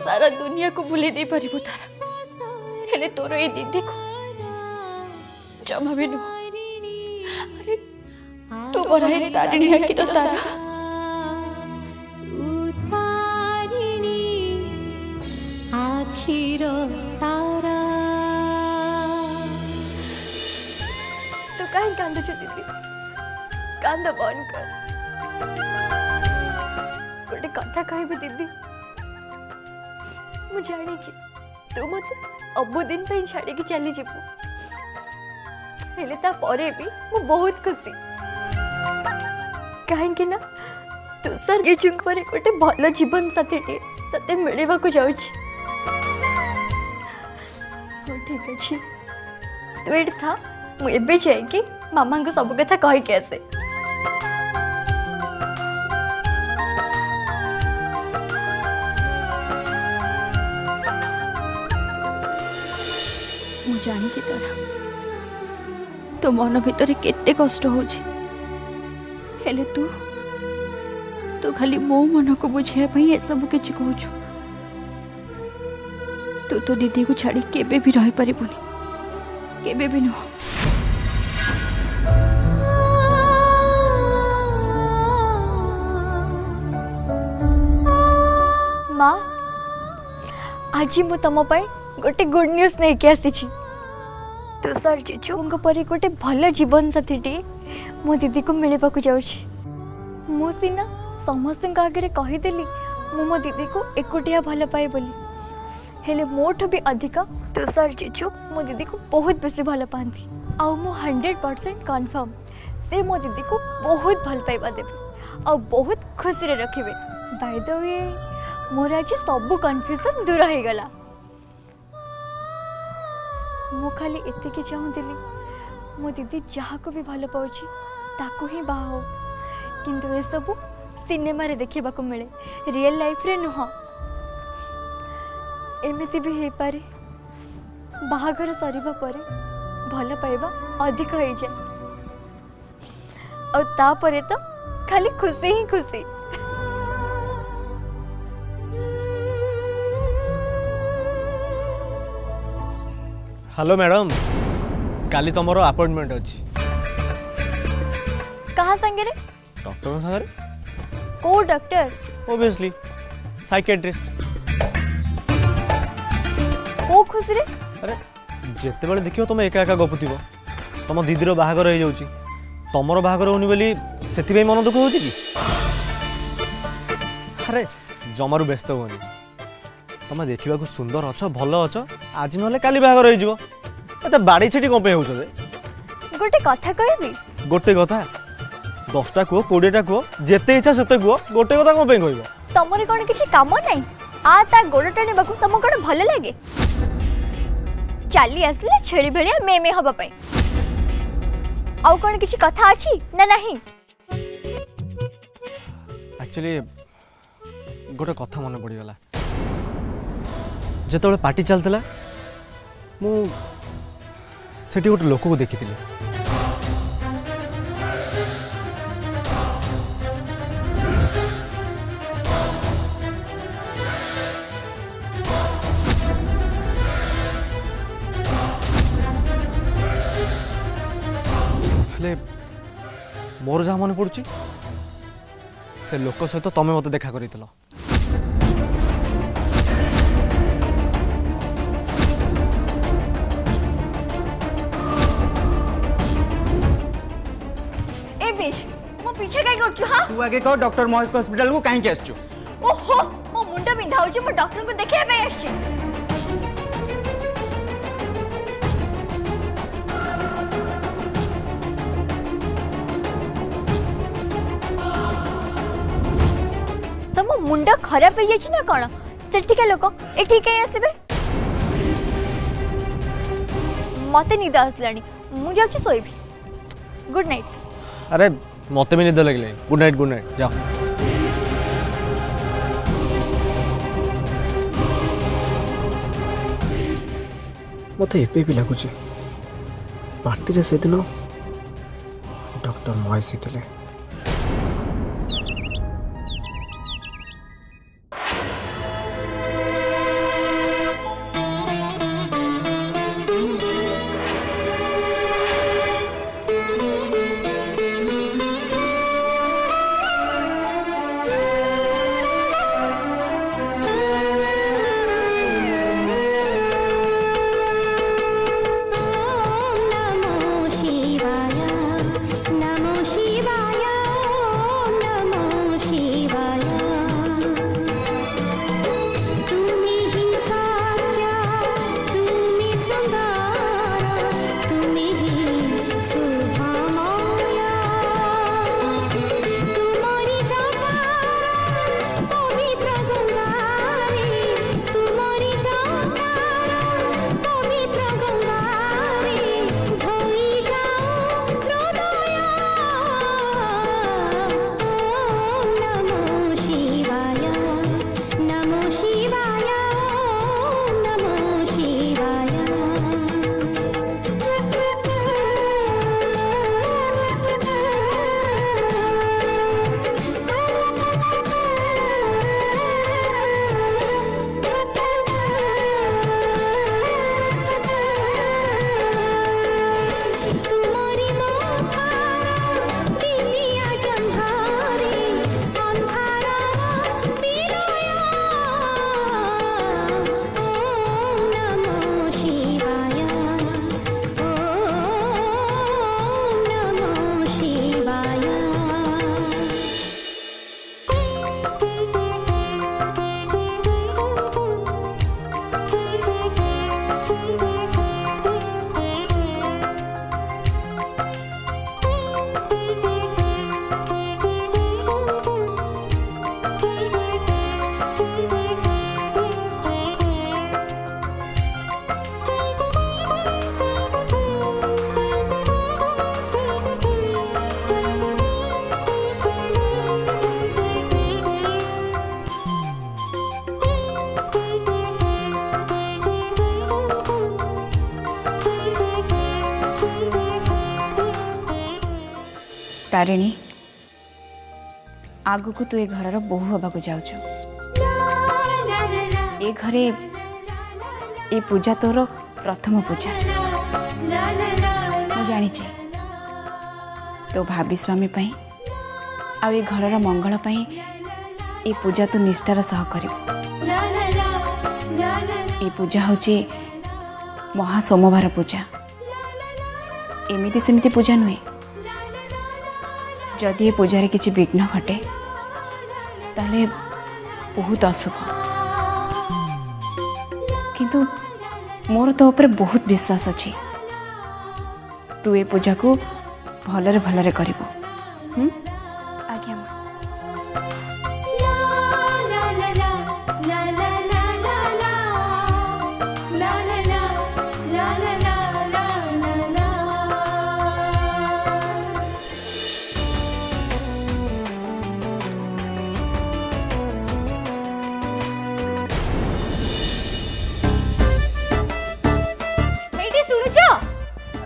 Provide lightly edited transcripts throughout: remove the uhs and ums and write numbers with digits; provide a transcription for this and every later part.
सारा दुनिया को भूली दे पारिबु तारा हेले तोर ए दीदी को जमा भी नु अरे तू बराई तारिणी है कि तो तारा आखिर तारा तू कहीं कांद दीदी कांद बंद कर गोटे कथा कहबी दीदी मु जानी तू मत सबुदिन छाड़ी चली जीवु हेले ता परे भी मु बहुत खुशी कहीं ना तुषार जीजू पर गोटे भल जीवन साथी टे ते मिलवा को जाऊँ ठीक अच्छे तू ये था मुझे जाइए मामा को सब कथा कहीकि आसे मु जानी तारा तो मन भितर केते कष्ट होची हेले तू खाली मो मन को बुझाया ये सब किसी कहूँ तू तो दीदी को छाड़ी केबे भी रही पारिबुनी केबे भी नुह माँ आज मु तुम गोटे गुड न्यूज नहीं के आसी तुषार जीजू परी गोटे भल जीवन साथी टे मो दीदी को मिलवा को जाऊँ मु सीना समस्त आगे कहीदेली मो दीदी को एकुटिया भल पाए बोली हेले मोठ भी अधिक तुषार जीजू मो दीदी को बहुत बेसी भल पाती आउ मु 100% कन्फर्म से मो दीदी को बहुत भल पाइबा देबे आ बहुत खुशी रे रखिबे बाय द वे मोर आज सब कन्फ्यूजन दूर हो गला मु खाली एतिकी चाहूली मो दीदी जहाँ को भी भल पाउची ताकू ही बाहा हो किंतु ए सब सिनेमा रे देखिबा को मिले रियल लाइफ रे नुह एमिति भी हे पारे बाहागर सरीबा परे भल पाइबा अधिक हो जाए और तापरे तो खाली खुशी ही खुशी हेलो मैडम काली तुमरो अपॉइंटमेंट अछि कहाँ संगे रे डॉक्टर संगे को डॉक्टर ऑब्वियसली साइकियाट्रिस्ट को खुशी रे अरे जेते बेले देखियो तुम एका एका गपुथिबो तुम दीदीर बाहागर हो जाउची तमरो बाहागर होनी बोली सेति बे मन दुख होची कि अरे जमारू व्यस्त होनी तुम देखा सुंदर अच्छ भल अच्छ आज ना काली बाहागर हो बाड़ी छेटी कौन हो गोटे कथा कहबी गोटे कथा 10टा कुह 20टा कुह जेते इच्छा सेते कुह गोटे कथा कौन कह तमरे कौन किसी काम नहीं आ ता गोड़ टाणी तुम कौन भल लगे चली आसले छेड़ी भेड़िया मे मे हवा पाई आउ कौन किसी कथा अच्छी ना नहीं एक्चुअली गोटे कथा मन पड़गला जिते पार्टी चलता मुझे गोटे लोक को देखी मोर जहाँ मन पड़ुची से लोक सहित तमें मत देखा कर पीछे कहीं करछु हां तू आगे कह डॉक्टर महेश हॉस्पिटल को कहीं के आछछु ओहो मो मुंडा बिंधा होची मो डॉक्टर को देखिया पे आछी तम मुंडा खराब हो जाछि ना कोन सेठी के लोक एठी के आसीबे मते निद आसलानी मु जाउछि सोइबी गुड नाइट अरे मत भी निद लगे गुड नाइट जाओ मत एबे भी लगुच पार्टी से दिन डॉक्टर महेश थे तारिणी आगु को तू ए घर बोहू हवा को जाऊँ ए घरे ए पूजा तोर प्रथम पूजा मु जानी तो भाभी स्वामी पाई आ ए घर मंगल पाई ए पूजा तू निष्ठार सह कर पूजा हूँ महासोमवार पूजा एमती सेमती पूजा नुहे जदि ए पूजार किसी विघ्न घटे ताले बहुत अशुभ किंतु मोर तो ऊपर बहुत विश्वास अच्छी तू ए पूजा को भलरे भलरे करिबो आज्ञा मां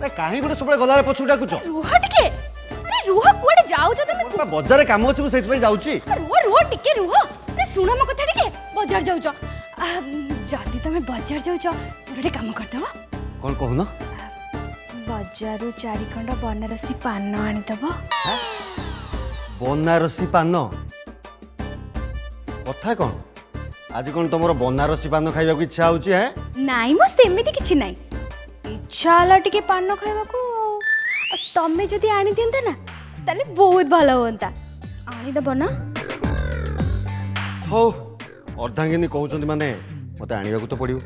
अरे काहे गोटे सब गला पछू डाकुछ रुह टिके अरे रुह कुआडे जाऊ छ तमे बजार काम अछि सेति पई जाउची रुह रुह टिके रुह अरे सुन म कथा टिके बाजार जाऊ छ जदी तमे बाजार जाऊ छ गोटे काम करतबो कोन कहू न बाजारु 4 खंड बनारसी पान आनी दबो बनारसी पान कथा कोन आज कोन तमरो बनारसी पान खाइबा को इच्छा होची है नाई मो सेमिति किछि नाई इच्छा हला टिके पान खाइबा को तमे जदी आनी दिंता ना ताले बहुत भलो होंता आनी दबो ना हो अर्धांगिनी कहउचंदी माने मते आनिबा को तो पड़ियो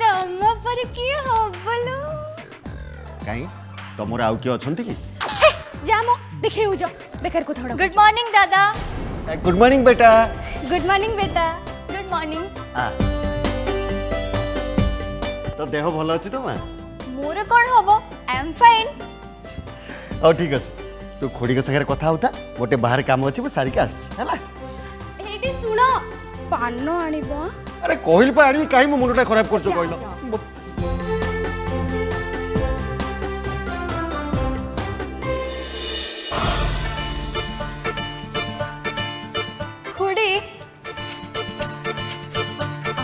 तम पर की होबलो काई तमरो आउ के अछंती की जामो देखे हो जा बेकार को थोड़ा गुड मॉर्निंग दादा गुड मॉर्निंग बेटा गुड मॉर्निंग बेटा गुड मॉर्निंग तो देह भल अछि तो मां मोर कोन होबो आई एम फाइन ओ ठीक अछि तू खोड़ी के संगे कथा होता गोटे बाहर काम अछि वो सारी के आछ हला एटी सुनो पान आनिबो अरे कोहिल पे आनी काहे मो मुंडटा खराब करछो कहलो खोड़ी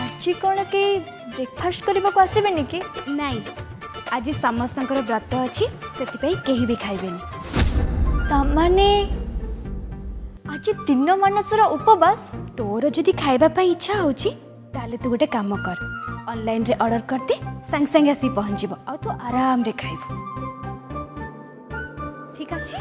आज कोन के ब्रेकफास्ट करबा को आसीबे नि कि नहीं आज समस्तंकर व्रत अच्छी से केही भी खाइबेनी तमाने आज दिन मानसर उपवास तोर जदि खाइबा पई इच्छा होची ताले तू गोटे काम कर ऑनलाइन रे ऑर्डर करते संग संग आसी पहुंचीबो आ तू आराम रे खाइबो ठीक अछि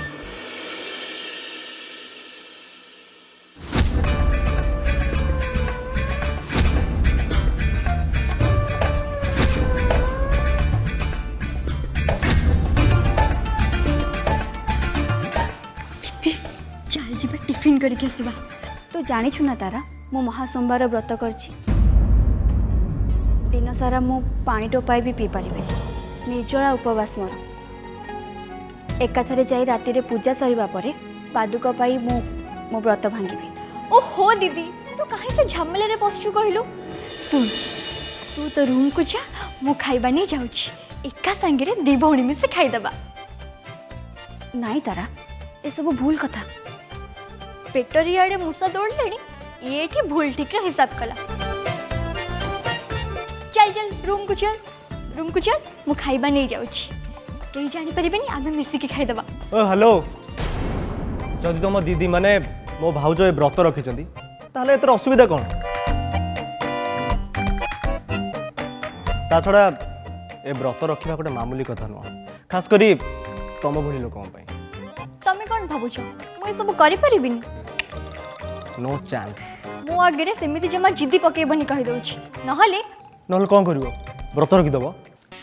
चल जी टिफिन करके आसवा तो जानी छु ना तारा मो महासोमवार व्रत करछि दिन सारा मु पानी टोपाई भी पी पारिबे निर्जला उपवास मोर एकाथरे जाई राति रे पूजा सरिबा परे पादुका पाई मो व्रत भांगिबे ओ हो दीदी तू काहे से झमेले रे पसचु कहलु सुन तू तो रूम को जा मु खाइबा नहीं जाउछि एका संगे रे दी भौणी में से खाई दबा नाई तारा ए सब भूल कथा पेटरी आड़े मूसा दौड़लेनी ये ठी भूल ठीक हिसाब कला चल चल रूम को चल मु खाइबा नहीं जाउछि केही जानि परिबेनी आमे मिसी के खाइ दबा ओ हेलो जदि तुम दीदी माने मो भाउज ए व्रत रखिचंदी ताहले एतर असुविधा कोन ता छड़ा ए व्रत रखिबा गोटे मामूली कथा न खास करी तम भली लोकम पई तमे कोन भाबुछ मु ए सब करि परिबिनी नो चांस मो आगे सेमिति जमा जिद्दी पकेबनी कहि दउछि नहले नहले कोन करिवो व्रत रखि दबो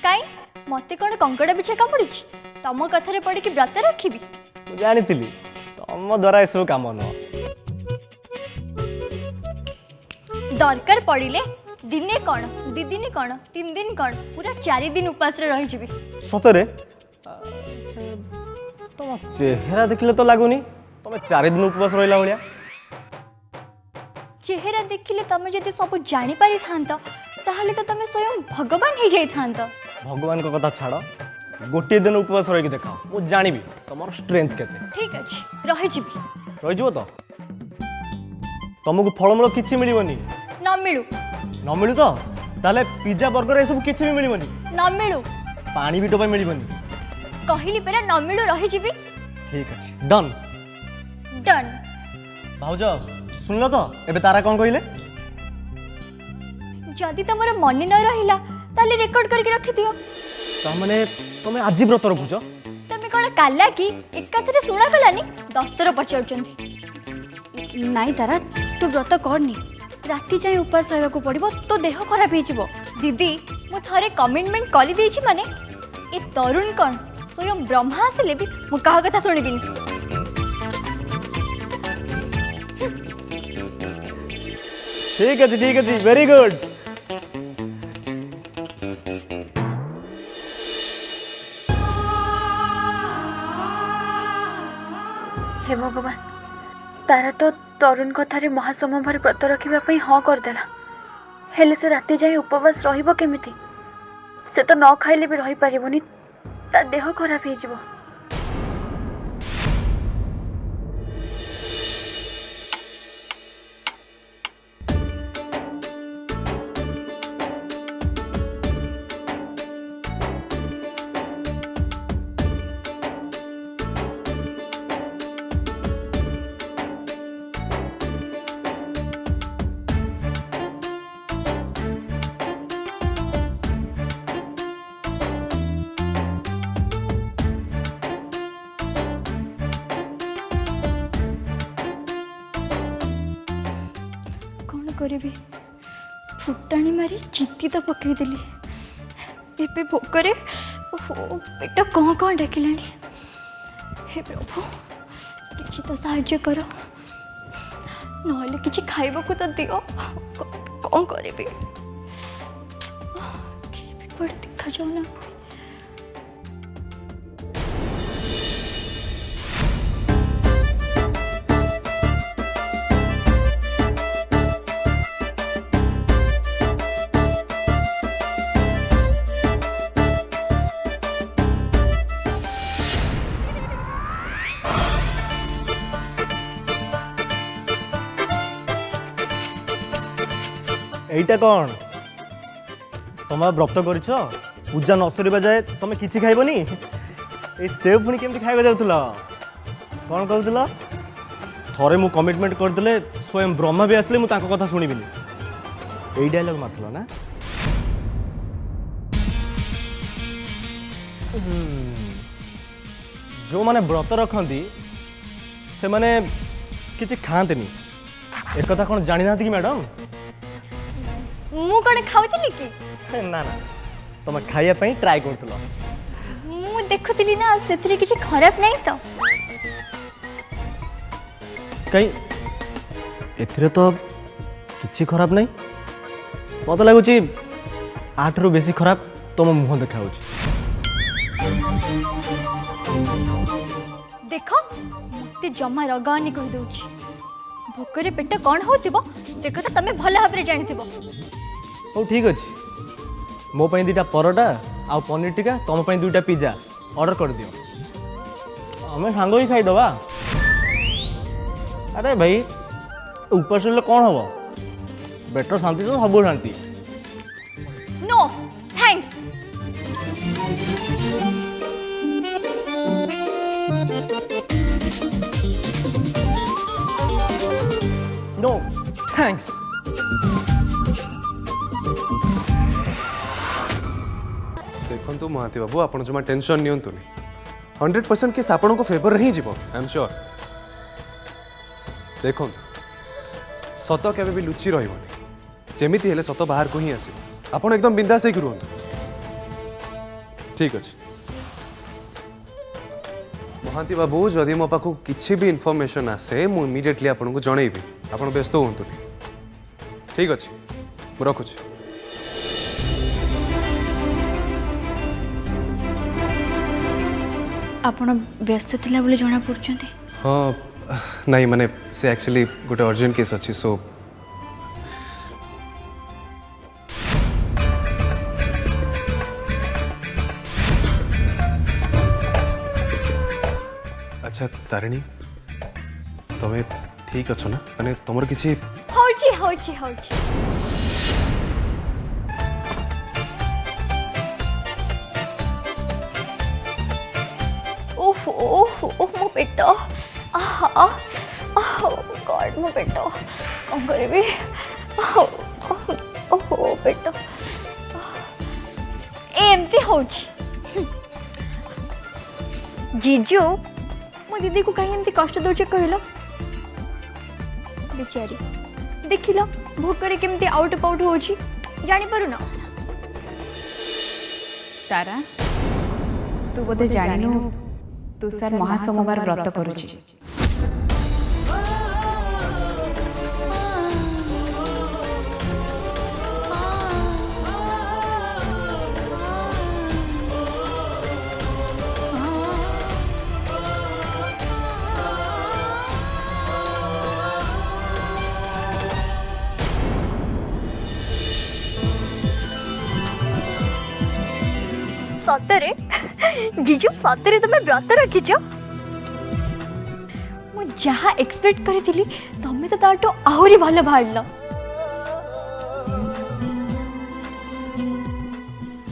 काई मते कोन कंकड़ा बिछा कामुडुछि तम कथरे पड़ी कि व्रत रखिबी जानितिली तम द्वारा एसो काम न दरकार पड़िले दिने कौन दी दिन कौन 3 दिन कौन पूरा 4 दिन उपास रही जीवी सतरे तुम चेहरा देखले तो लागुनी तुम 4 दिन उपवास रहिला भलिया चेहरा देखिले तमे जदि सब जानि पारि थांत ताहले तो तमे स्वयं भगवान हे जाई थांत भगवान को कथा छाड़ गोटे दिन उपवास रही देखाओ मु जानी तुम स्ट्रेंथ केते ठीक अच्छे रही रही तो तुमको फलमूल किसी मिलबनी न मिलू न मिलू तो ताले पिज्जा बर्गर ये सब किसी भी मिलबनी न मिलू पानी भी टोपे मिलबनी कहली पेरा न मिलू रही ठीक अच्छे डन डन भाउज सुनल तो एबे तारा कौन कहले जदि तुमर मन न रहिला ताले रेकॉर्ड करके रखि दियो तामने तुम आज व्रत रखुच तमे कोन काला की एकाथरे सुना गलानी 10 थर पचाउचंती नाई तारा तू व्रत करनी राति जाए उपास रहा पड़ो तो देह खराब हो दीदी मु थरे कमिटमेंट करि देछि माने ए तरुण कोन स्वयं ब्रह्मा आसिले भी मु कहा कथा सुनिबिनी ठीक है वेरी गुड हे भगवान तारा तो तरुण कथारे महासमय भर व्रत रखा हाँ करदेला हेले से राति जाए उपवास रहिबो केमिति से तो न खाइले भी रही पारिबोनी ता देह खराब हो जिवो करी फुटाणी मारी चित्ती तो पकईदेली एबे भोकरे पेट कौन कौन डाकिला हे प्रभु किसी तो साहाय्य कर नहले किसी खाइबा को तो दियो कौन करी देखा जाऊ ना এইটা কौन तुम व्रत कर पूजा न सरिबा जाए तुम किसी खाइबनी ए सेव पुणी केमती खाइबा जाउतला कौन कहूला थरे मु कमिटमेंट करदेले स्वयं ब्रह्मा भी आसले मु ताको कथा सुनिबिनी एई डायलॉग मारथला ना जो माने व्रत रखती से माने किसी खाते एक कथा कौन जानी ना कि मैडम मु कौन खाऊली कि ना ना तुम खाइबा ट्राए कर मु देखुली ना से किसी खराब नहीं तो कहीं एथिरे तो किसी खराब नहीं मत लगुच आठरू बेसी खराब तुम मुह देखा देख मत जमा रगानी कही दउची भोकरे पेट कौन होतिबो से कथा तमे भल भाबरे जानिथिबो ओ ठीक अच्छे मो ପାଇଁ दुटा परोटा आ पनीर टिक्का तुम ପାଇଁ दुटा पिज्जा ऑर्डर कर दियो हमें सांग ही खाईदबा अरे भाई ऊपर से कौन हम बेटर शांति तो सब शांति नो थैंक्स नो थैंक्स देखो महांती बाबू आप जमा टेंशन नियंतुनी 100% केस आपण को फेवर ही जीव आई एम श्योर देखो सत केबे भी लुचि रहिबनी जेमिति हेले सत बाहर को ही आसीब आपण एकदम बिंदास होकर रुहतु ठीक अच्छे महांती बाबू जदि मो पाखु किछि भी इनफॉरमेशन आसे मु इमीडिएटली आपण को जणैबी आपण व्यस्त होंतुनी ठीक अच्छे मु रखुछि आपण व्यस्त थिला बोली जणा पड़छंती हाँ नहीं माने से एक्चुअली गोटे अर्जेंट केस अच्छी सो अच्छा तारिणी तुम्हें ठीक अच्छो ना माने तुमर किसी हौची हौची हौची ओह ओह ओह मो पेट आहा गॉड मो पेट कौन करिबी ओह पेट एमती हौची जीजू मो दीदी को कहीं एमती कष्ट दौचे कहलो बेचारी देख लो भोकर केमती आउट पाउट होची जानी पारु ना तारा तू बोधे जानिनु तू सर महासोमवार व्रत करुची सतरे जीजू सतरे तुम्हें व्रत रखीच मु जहाँ एक्सपेक्ट करी तमें तो ताटो आहरी भल बाहर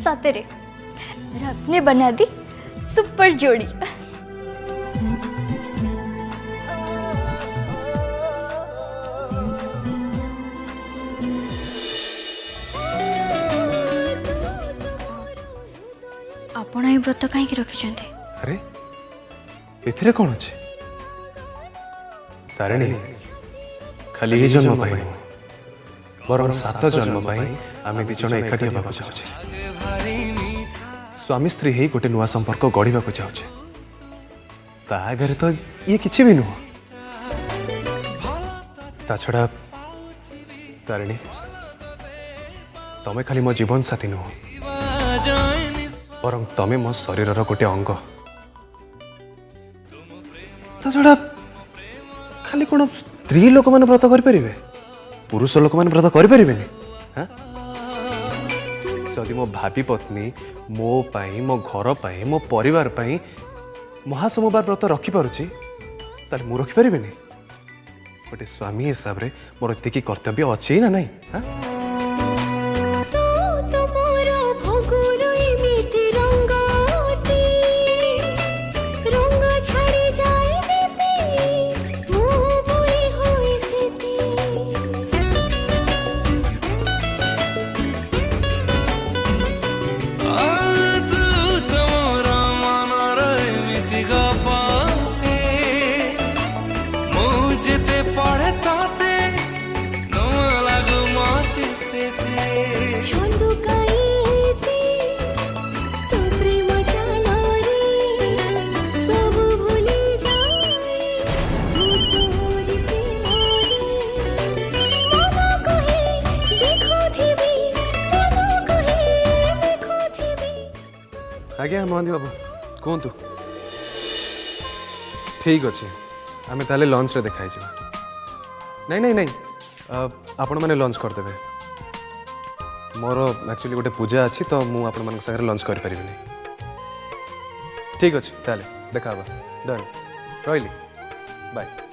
सतरे रत्ने बना दी सुपर जोड़ी आपण ए व्रत कहीं रखिछन्ते अरे एथिरे कौन अच्छे तारिणी खाली ही जन्म पाई बर 7 जन्म पाई आम दी जन एकाठी होगा चाहे स्वामी स्त्री ही गोटे नुआ संपर्क गढ़ा चाहे ताघर तो ये किसी भी नुह ता छड़ा तारिणी तमें खाली मो जीवन साथी नुह बरं तमें मो शरीर गोटे अंग ता छड़ा खाली कौन स्त्री लोक मैंने व्रत करें पुरुष लोक मैंने व्रत करें जदि मो भाभी पत्नी मो पाई मो घर पाई मो परिवार पाई महासोमवार व्रत रखिपारुची ताले मु रखिपारि गोटे स्वामी हिसाब रे मोर एतिकी कर्तव्य अच्छी ना नहीं हाँ? आज्ञा महांती बाबू कहतु ठीक अच्छे आम ताले लंच रे देखा नहीं नहीं नहीं आपण मैंने लंच करदे मोर एक्चुअली गोटे पूजा अच्छी तो मुझे सागर लंच कर पारि ठीक अच्छे ताले देखा डन रही बाय।